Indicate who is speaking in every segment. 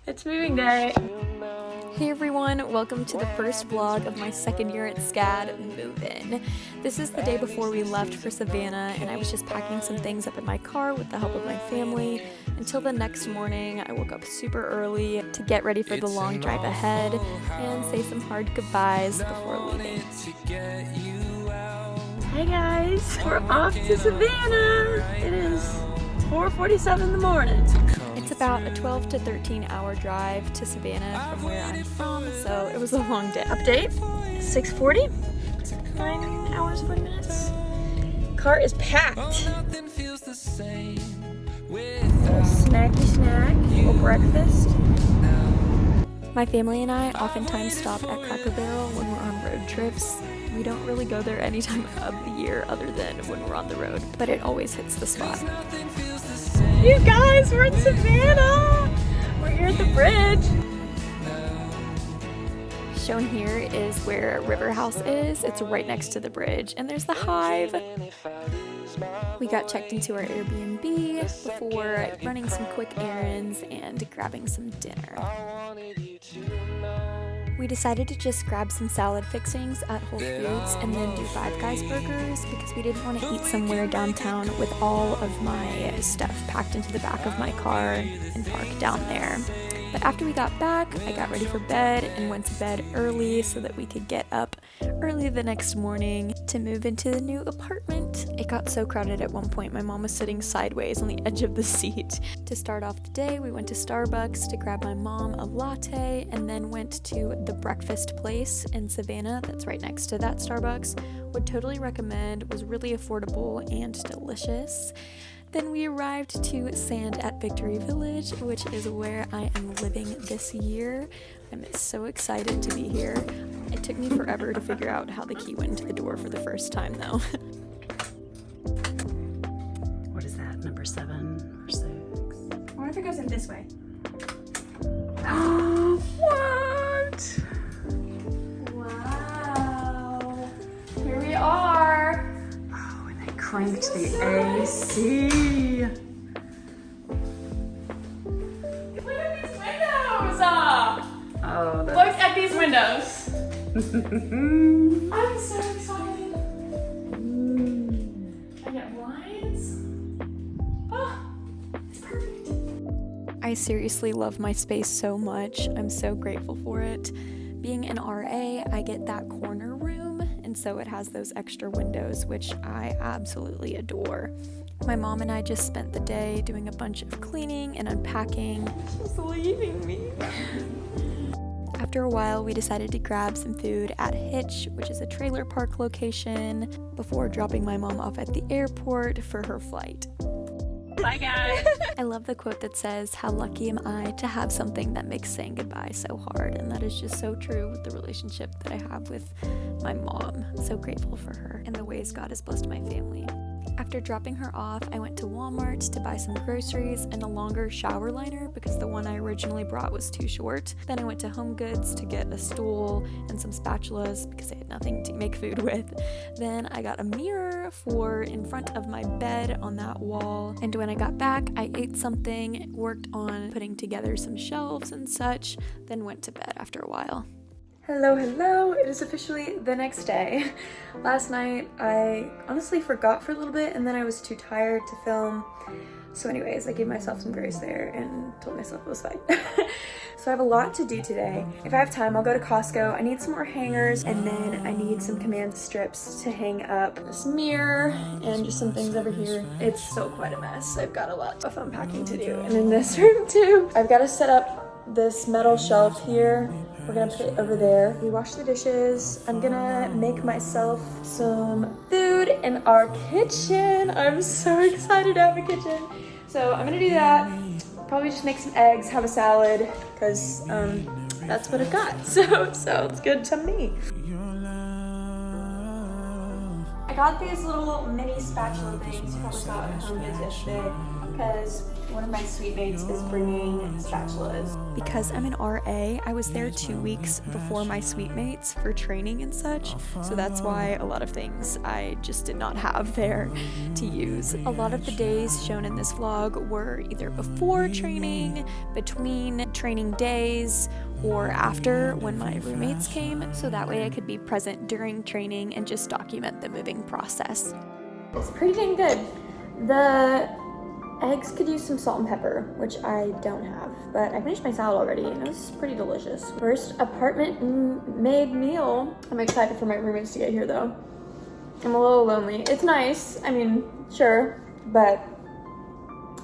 Speaker 1: It's moving day.
Speaker 2: Hey everyone, welcome to the first vlog of my second year at SCAD move-in. This is the day before we left for Savannah, and I was just packing some things up in my car with the help of my family until the next morning. I woke up super early to get ready for the long drive ahead and say some hard goodbyes before leaving.
Speaker 1: Hey guys, we're off to Savannah. It is 4:47 in the morning.
Speaker 2: It's about a 12 to 13 hour drive to Savannah from where I'm from, so it was a long day.
Speaker 1: Update, 6:40, 9 hours, 40 minutes. Car is packed. Little snacky snack, little breakfast.
Speaker 2: My family and I oftentimes stop at Cracker Barrel when we're on road trips. We don't really go there any time of the year other than when we're on the road, but it always hits the spot.
Speaker 1: You guys, we're in Savannah! We're here at the bridge.
Speaker 2: Shown here is where River House is. It's right next to the bridge, and there's the Hive. We got checked into our Airbnb before running some quick errands and grabbing some dinner. We decided to just grab some salad fixings at Whole Foods and then do Five Guys burgers because we didn't want to eat somewhere downtown with all of my stuff packed into the back of my car and parked down there. But after we got back, I got ready for bed and went to bed early so that we could get up early the next morning to move into the new apartment. It got so crowded at one point, my mom was sitting sideways on the edge of the seat. To start off the day, we went to Starbucks to grab my mom a latte and then went to the breakfast place in Savannah that's right next to that Starbucks. Would totally recommend, was really affordable and delicious. Then we arrived to Sand at Victory Village, which is where I am living this year. I'm so excited to be here. It took me forever to figure out how the key went into the door for the first time though.
Speaker 1: What is that, number 7 or 6? I wonder if it goes in this way. What? Wow. Here we are. Oh, and they cranked the AC. Look at these windows! Oh, look at these windows. I'm so excited. I get blinds. Oh, it's perfect.
Speaker 2: I seriously love my space so much. I'm so grateful for it. Being an RA, I get that corner room, and so it has those extra windows, which I absolutely adore. My mom and I just spent the day doing a bunch of cleaning and unpacking.
Speaker 1: She's leaving me.
Speaker 2: After a while, we decided to grab some food at Hitch, which is a trailer park location, before dropping my mom off at the airport for her flight.
Speaker 1: Bye, guys.
Speaker 2: I love the quote that says, "How lucky am I to have something that makes saying goodbye so hard," and that is just so true with the relationship that I have with my mom. I'm so grateful for her and the ways God has blessed my family. After dropping her off, I went to Walmart to buy some groceries and a longer shower liner because the one I originally brought was too short. Then I went to Home Goods to get a stool and some spatulas because I had nothing to make food with. Then I got a mirror for in front of my bed on that wall. And when I got back, I ate something, worked on putting together some shelves and such, then went to bed after a while.
Speaker 1: Hello, hello. It is officially the next day. Last night, I honestly forgot for a little bit and then I was too tired to film. So anyways, I gave myself some grace there and told myself it was fine. So I have a lot to do today. If I have time, I'll go to Costco. I need some more hangers and then I need some command strips to hang up this mirror and just some things over here. It's so quite a mess. I've got a lot of unpacking to do. And in this room too, I've got to set up this metal shelf here. We're gonna put it over there. We wash the dishes. I'm gonna make myself some food in our kitchen. I'm so excited to have a kitchen. So I'm gonna do that. Probably just make some eggs, have a salad, because that's what I've got. So sounds good to me. I got these little mini spatula things you probably saw at Home Goods yesterday. because one of my suite mates is bringing spatulas.
Speaker 2: Because I'm an RA, I was there 2 weeks before my suite mates for training and such, so that's why a lot of things I just did not have there to use. A lot of the days shown in this vlog were either before training, between training days, or after when my roommates came, so that way I could be present during training and just document the moving process.
Speaker 1: It's pretty dang good. The eggs could use some salt and pepper, which I don't have, but I finished my salad already and it was pretty delicious. First apartment-made meal. I'm excited for my roommates to get here though. I'm a little lonely. It's nice, I mean, sure, but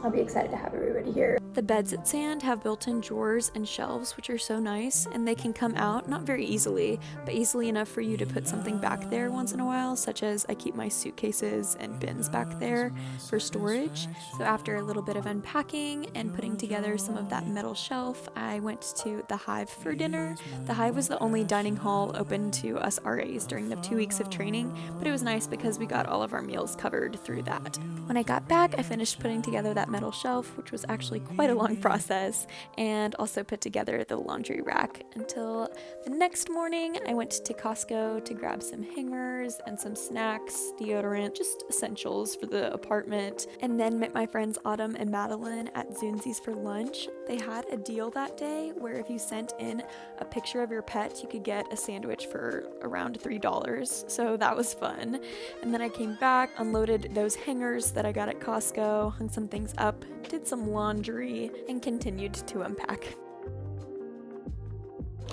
Speaker 1: I'll be excited to have everybody here.
Speaker 2: The beds at Sand have built-in drawers and shelves, which are so nice, and they can come out, not very easily, but easily enough for you to put something back there once in a while, such as I keep my suitcases and bins back there for storage. So after a little bit of unpacking and putting together some of that metal shelf, I went to the Hive for dinner. The Hive was the only dining hall open to us RAs during the 2 weeks of training, but it was nice because we got all of our meals covered through that. When I got back, I finished putting together that metal shelf, which was actually quite a long process, and also put together the laundry rack until the next morning. I went to Costco to grab some hangers and some snacks, deodorant, just essentials for the apartment, and then met my friends Autumn and Madeline at Zunzi's for lunch. They had a deal that day where if you sent in a picture of your pet, you could get a sandwich for around $3, so that was fun. And then I came back, unloaded those hangers that I got at Costco, hung some things up, did some laundry, and continued to unpack.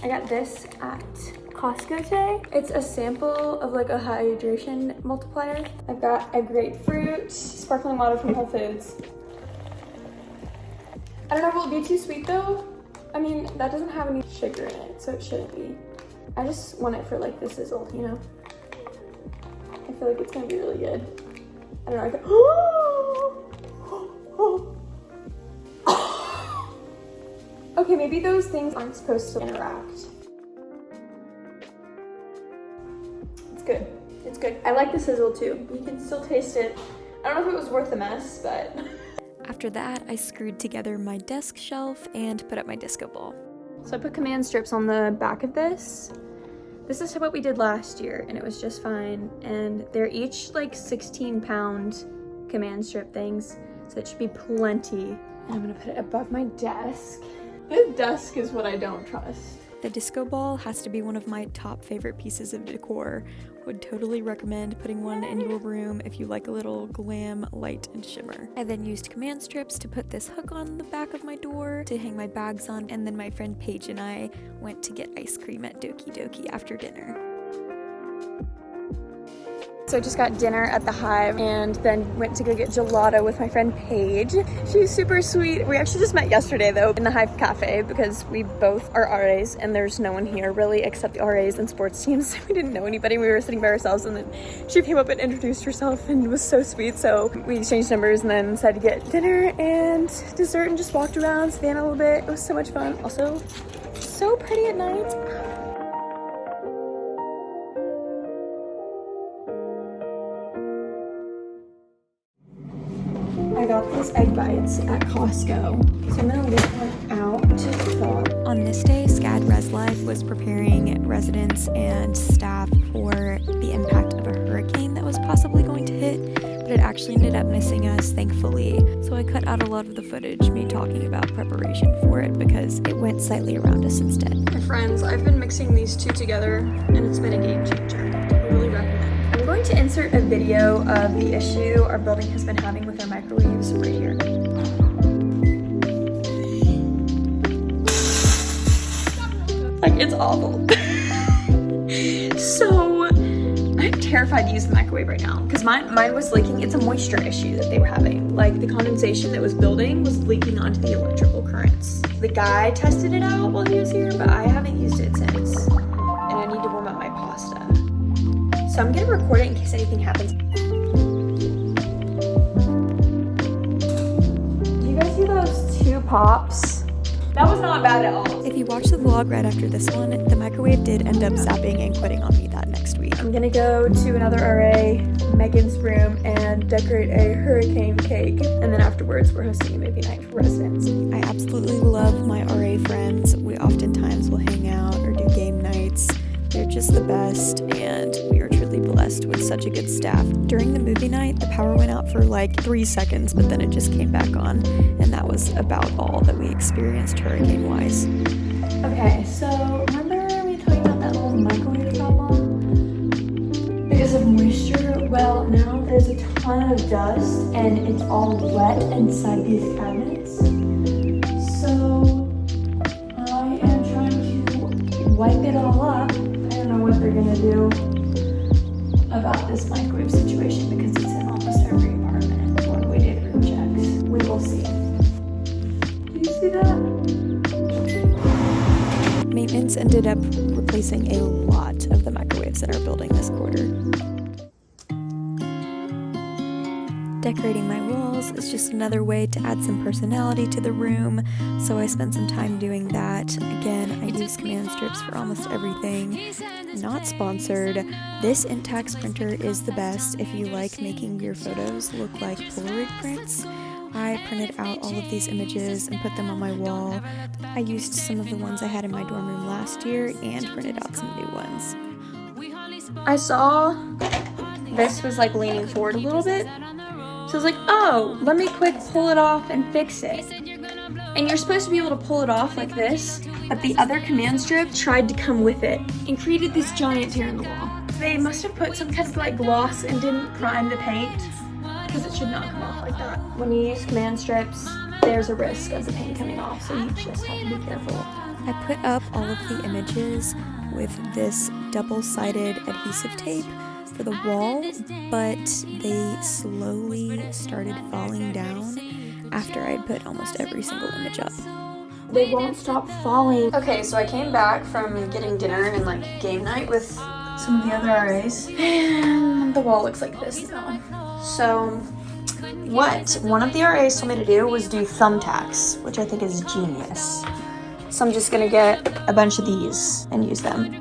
Speaker 1: I got this at Costco today. It's a sample of like a hydration multiplier. I've got a grapefruit, sparkling water from Whole Foods. I don't know if it'll be too sweet though. I mean, that doesn't have any sugar in it, so it shouldn't be. I just want it for like the sizzle, you know? I feel like it's gonna be really good. I don't know, I can, okay, maybe those things aren't supposed to interact. It's good. It's good. I like the sizzle too. You can still taste it. I don't know if it was worth the mess, but...
Speaker 2: After that, I screwed together my desk shelf and put up my disco ball.
Speaker 1: So I put command strips on the back of this. This is what we did last year, and it was just fine. And they're each like 16-pound command strip things, so it should be plenty. And I'm gonna put it above my desk. This desk is what I don't trust.
Speaker 2: The disco ball has to be one of my top favorite pieces of decor. Would totally recommend putting one in your room if you like a little glam, light, and shimmer. I then used command strips to put this hook on the back of my door to hang my bags on, and then my friend Paige and I went to get ice cream at Doki Doki after dinner.
Speaker 1: So I just got dinner at the Hive and then went to go get gelato with my friend Paige. She's super sweet. We actually just met yesterday though in the Hive Cafe because we both are RAs and there's no one here really except the RAs and sports teams. We didn't know anybody. We were sitting by ourselves and then she came up and introduced herself and was so sweet. So we exchanged numbers and then decided to get dinner and dessert and just walked around Savannah a little bit. It was so much fun. Also, so pretty at night. I got these egg bites at Costco, so I'm gonna leave one out to thaw.
Speaker 2: On this day, SCAD Res Life was preparing residents and staff for the impact of a hurricane that was possibly going to hit, but it actually ended up missing us, thankfully. So I cut out a lot of the footage, me talking about preparation for it, because it went slightly around us instead.
Speaker 1: My friends, I've been mixing these two together, and it's been a game changer. I really recommend. I'm going to insert a video of the issue our building has been having with our microwaves right here. Like, it's awful. So, I'm terrified to use the microwave right now because mine was leaking. It's a moisture issue that they were having. Like, the condensation that was building was leaking onto the electrical currents. The guy tested it out while he was here, but I haven't used it since. And I need to warm up my pasta. So I'm gonna record it in case anything happens. Do you guys see those two pops? That was not bad at all.
Speaker 2: If you watch the vlog right after this one, the microwave did end up zapping and quitting on me that next week.
Speaker 1: I'm gonna go to another RA Megan's room and decorate a hurricane cake. And then afterwards, we're hosting a movie night for residents.
Speaker 2: I absolutely love my RA friends. We oftentimes will hang out or do game nights. They're just the best, and we are truly blessed with such a good staff. During the movie night, the power went out for like 3 seconds, but then it just came back on, and that was about all that we experienced hurricane-wise.
Speaker 1: Okay, so remember we talked about that little microwave problem? Because of moisture, well, now there's a ton of dust, and it's all wet inside these cabinets. So I am trying to wipe it all up. I don't know what they're gonna do about this microwave situation because it's in almost every apartment when we did room checks. We will see. Do you see that?
Speaker 2: Maintenance ended up replacing a lot of the microwaves in our building this quarter. Decorating my walls is just another way to add some personality to the room, so I spent some time doing that. Again, I use command strips for almost everything. Not sponsored. This Intax printer is the best if you like making your photos look like Polaroid prints. I printed out all of these images and put them on my wall. I used some of the ones I had in my dorm room last year and printed out some new ones.
Speaker 1: I saw this was like leaning forward a little bit. So I was like, oh, let me quick pull it off and fix it. And you're supposed to be able to pull it off like this, but the other command strip tried to come with it and created this giant tear in the wall. They must have put some kind of like gloss and didn't prime the paint because it should not come off like that. When you use command strips, there's a risk of the paint coming off, so you just have to be careful.
Speaker 2: I put up all of the images with this double-sided adhesive tape for the wall, but they slowly started falling down after I'd put almost every single image up.
Speaker 1: They won't stop falling. Okay, so I came back from getting dinner and like game night with some of the other RAs, and the wall looks like this now. So what one of the RAs told me to do was do thumbtacks, which I think is genius. So I'm just gonna get a bunch of these and use them.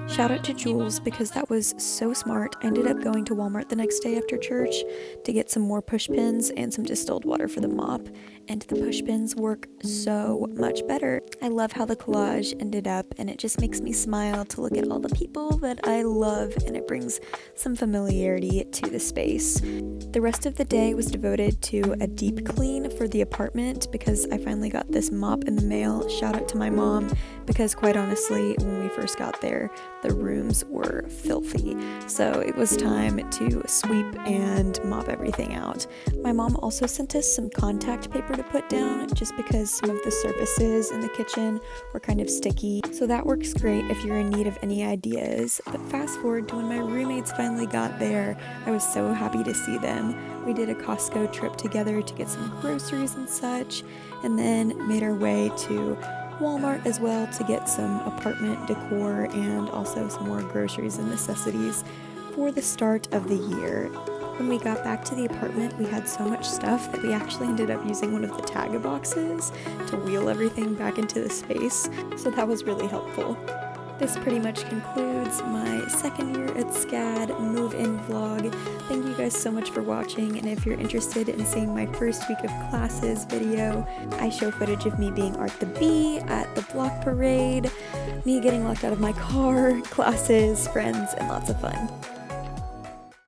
Speaker 2: Shout out to Jules because that was so smart. I ended up going to Walmart the next day after church to get some more push pins and some distilled water for the mop, and the push pins work so much better. I love how the collage ended up, and it just makes me smile to look at all the people that I love, and it brings some familiarity to the space. The rest of the day was devoted to a deep clean for the apartment because I finally got this mop in the mail. Shout out to my mom because quite honestly, when we first got there, the rooms were filthy. So it was time to sweep and mop everything out. My mom also sent us some contact paper to put down just because some of the surfaces in the kitchen were kind of sticky. So that works great if you're in need of any ideas. But fast forward to when my roommates finally got there, I was so happy to see them. We did a Costco trip together to get some groceries and such, and then made our way to Walmart as well to get some apartment decor and also some more groceries and necessities for the start of the year. When we got back to the apartment, we had so much stuff that we actually ended up using one of the tag boxes to wheel everything back into the space, so that was really helpful. This pretty much concludes my second year at SCAD move-in vlog. Thank you guys so much for watching, and if you're interested in seeing my first week of classes video, I show footage of me being Art the Bee at the block parade, me getting locked out of my car, classes, friends, and lots of fun.